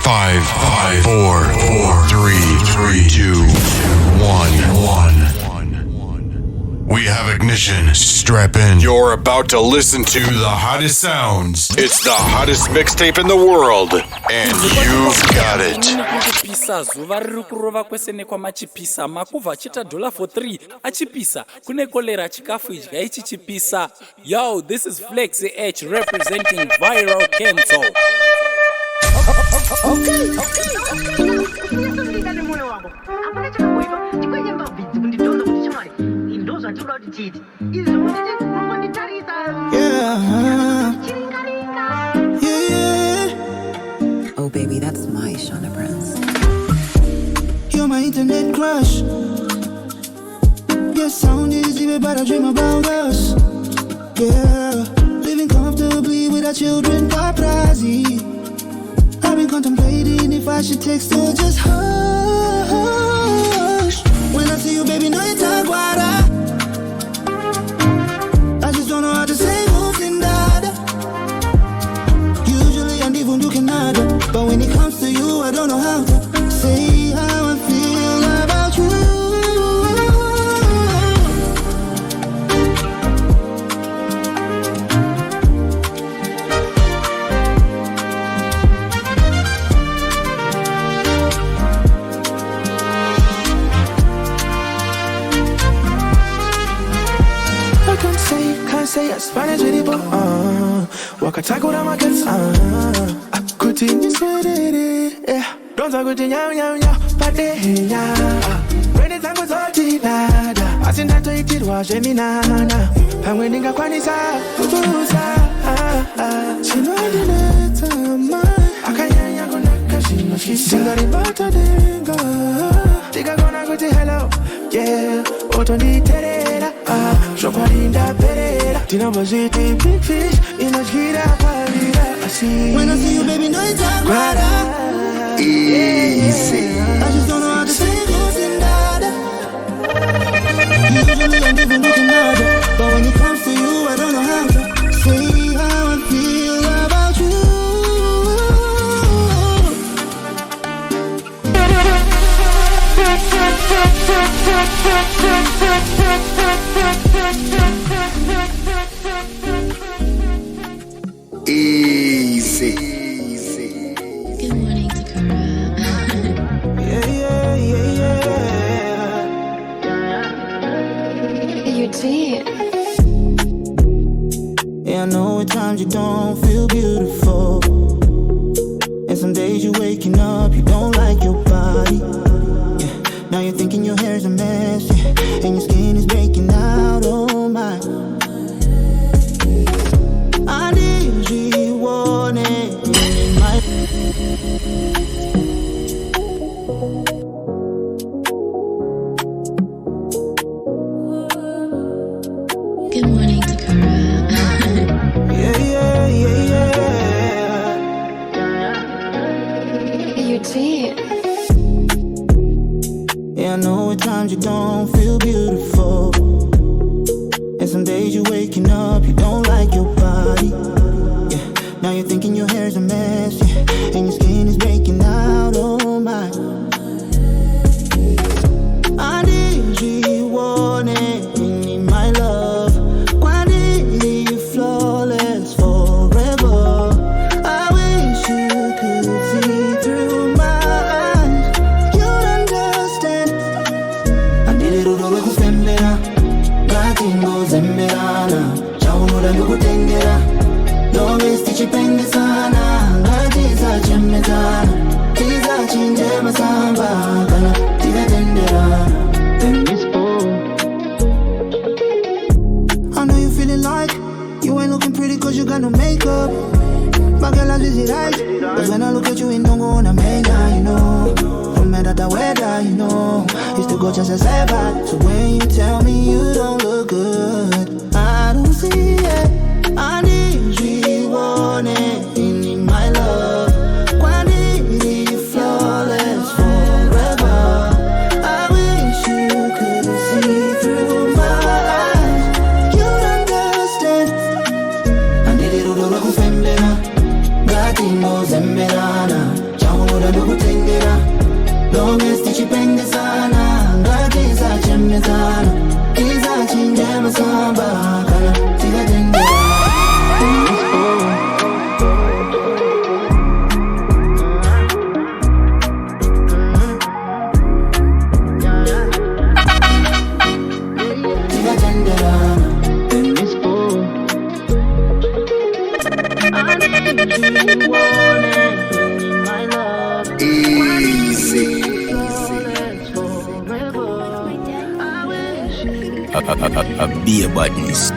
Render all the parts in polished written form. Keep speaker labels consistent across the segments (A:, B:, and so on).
A: Five, four, three, two, one. We have ignition. Strap in. You're about to listen to the hottest sounds. It's the hottest mixtape in the world, and you've got it.
B: Zuva riri kurova kwese nekwamachipisa makuvha achita $4 for 3 achipisa kune kolera chikafu idya ichi chipisa. Yo, this is Flexi H representing Viral Kensol.
C: Oh baby, that's my Shona Prince.
D: You're my internet crush. Your sound is even better, dream about us. Yeah, living comfortably with our children, paparazzi. I've been contemplating if I should text or just hush. When I see you, baby, know it's Gwara. I just don't know how to say Handizvione. Usually I'm even you cannot, but when it comes to you, I don't know how to say how I feel about you. Can't say Spanish really, but Takura markets, I continue sweating, yeah. Don't talk with you, yeah, but yeah. Ready tango zoti nada, asinda to it was Gemina. I'm winning a Kanganisa, Chinoneta, Akaya Gonaka, she's singing about a dingo. Think I'm gonna go to hello, yeah. Otoni terera, Shopalinda Pereira. Tina Baziti, big fish, in a gira palida. I see. When I see you, baby, know it's a Gwara. Easy. I just don't know how to say goes in that. Usually I'm even looking at it, but when it comes to you, I don't know how to say how I feel about you.
E: Easy.
F: Good morning, Takura.
D: Yeah.
F: Your tea.
D: Yeah, I know at times you don't feel beautiful, and some days you're waking up, you don't like your body. Yeah, now you're thinking your hair's a mess, yeah, and your skin is breaking out. Oh my. Handizvione in my.
F: Good morning, Takura.
D: Yeah.
F: Your tea.
D: Yeah, I know at times you don't feel beautiful, and some days you're waking up, you don't like your body. Yeah, now you're thinking your hair's a mess, yeah, and your skin is breaking out. Oh my. Handizvione in my love. Quantity flawless forever. I wish you could see through my eyes. You'd understand. I did it all with Fembera. Gatingo Zemberana. Chaunura Lukutengera. No waste chipenge sana. Ngatiza chemezana. Tiza chinje masamba. Kana tiza tendera. I know you're feeling like you ain't looking pretty cause you got no makeup. My girl, I busy right. Cause when I look at you, it don't go on a mega, you know. No matter the weather, you know. You still go just as ever. So when you tell me you don't look good, I don't see it. I need you, want it in my love. Quantity flawless forever. I wish you could see through my eyes. You'd understand. I need it all over Fembera. Gatino Zemberana. Chaunura
B: Be a badness.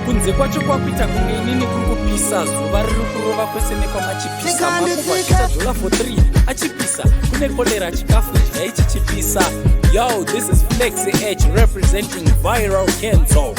B: Kunze kwacho kwakuita kunge inini kuri kupisa zuva riri kurova kwese nekwamachipisa makuva achitadzola for 3 achipisa kune kolera chikafu idya ichichipisa. Yo, this is Flexi H representing Viral Kensol.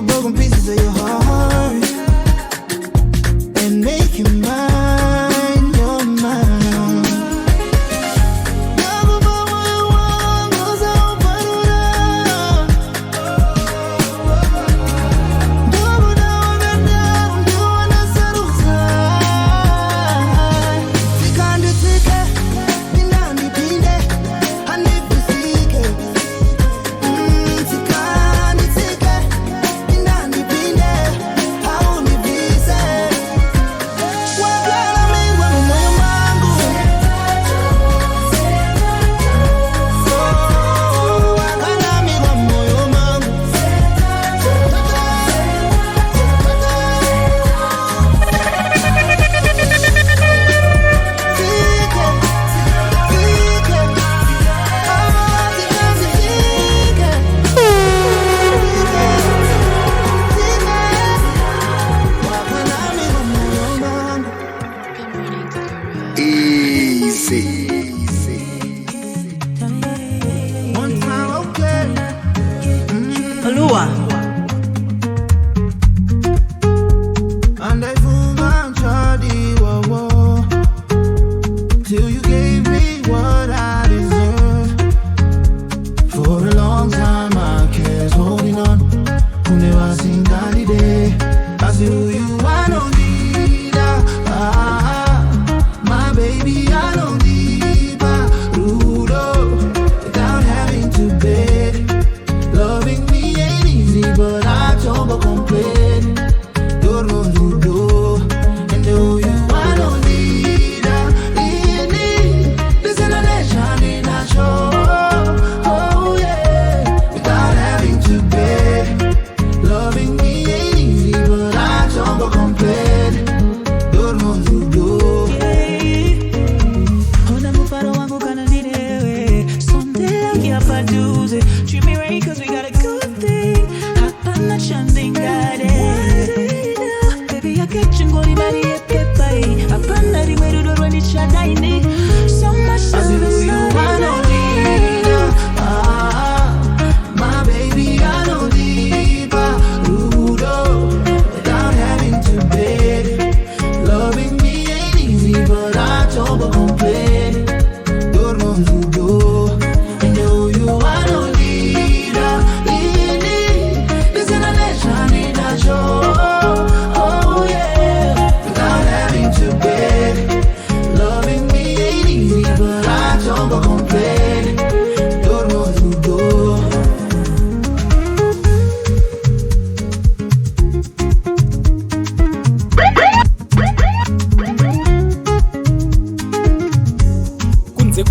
D: Broken pieces of your heart and make you mine, you're mine.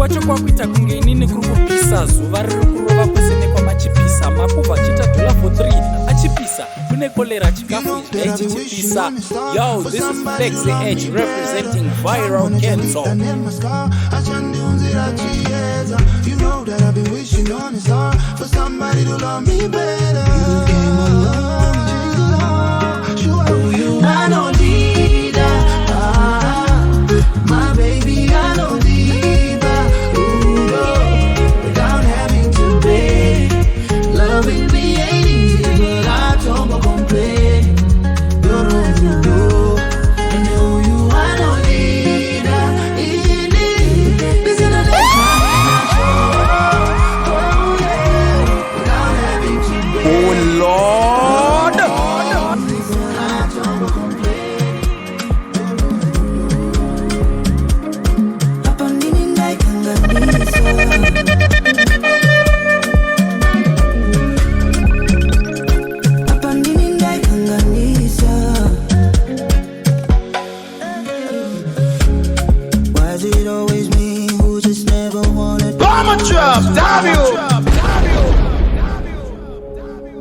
B: kwacho kwakuita kunge inini kuri kupisa zuva riri kurova kwese nekwamachipisa makuva achitadzola for 3 achipisa kune kolera chikafu idya ichichipisa. Yo, this is Flexi H representing Viral Kensol.
D: You know that I've been wishing on this heart for somebody to love me better. You came along, changed it all. Show you Anondida, my baby Anondida, without having to beg,
B: Oh Lord!
D: Why is it always me who just never wanna
E: Bomber drop, W.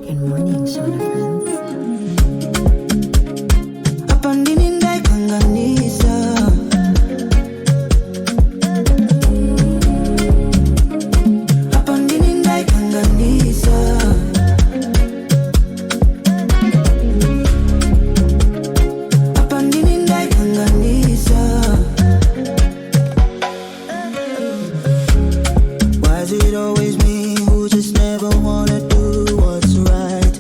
C: Good morning, Shona friends.
D: Apandinindai Kanganisa. Apandinindai Kanganisa. Apandinindai Kanganisa. Why is it always me who just never wanna do what's right?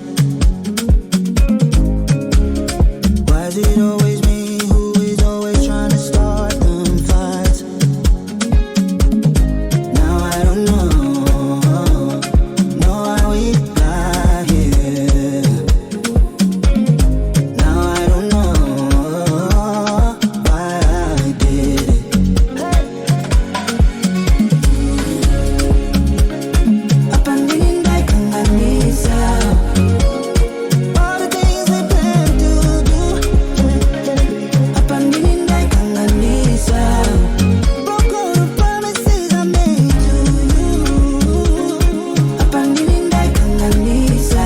D: Why is it always me who is always trying to start them fights? Now I don't know how we got here. Now I don't know why I did it. Apandinindai Kanganisa. All the things we plan to do. Apandinindai Kanganisa. Broke all the promises I made to you. Apandinindai Kanganisa.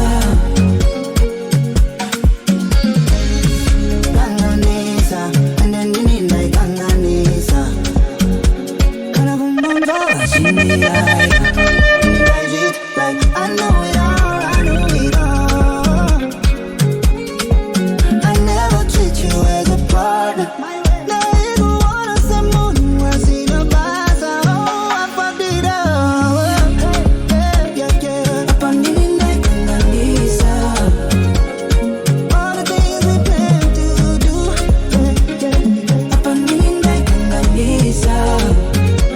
D: Kanganisa. Apandinindai Kanganisa. Kanagumbonza Shiniai. Like I know it all, I know it all. I never treat you as a partner. Now you don't wanna say money, I see the bars, oh, I fucked it up. Yeah. Apandinindai Kanganisa. All the things we plan to do. Apandinindai Kanganisa.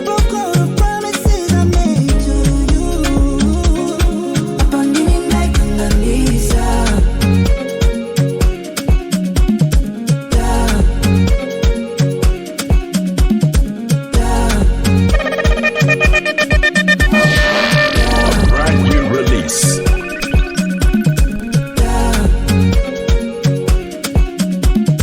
D: Broke all the promises I made to you. Apandinindai Kanganisa.
E: Brand new release.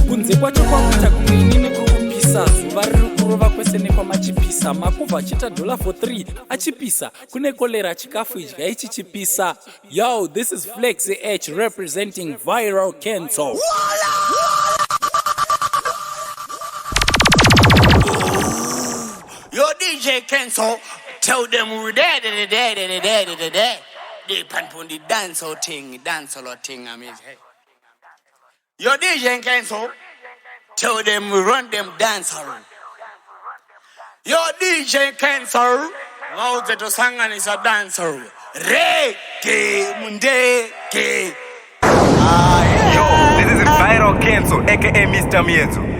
B: Kunze kwacho kwakuita kumwinini kurikupisa zuva riri kurova kwese nekwamachipisa makubva achita $4 for 3 achipisa kune kolera chikafu idya ichichipisa. Yo, this is Flex H representing Viral Kensol.
G: Yo, DJ Kensol, tell them we're there. They pan on the dancehall thing, I mean. Hey. Yo, DJ Kensol, tell them we run them dancehall. Yo, DJ Kensol, out to Kanganisa dancehall. Reggae, mundeke.
H: Yo, this is Viral Kensol, aka Mr. Miezo.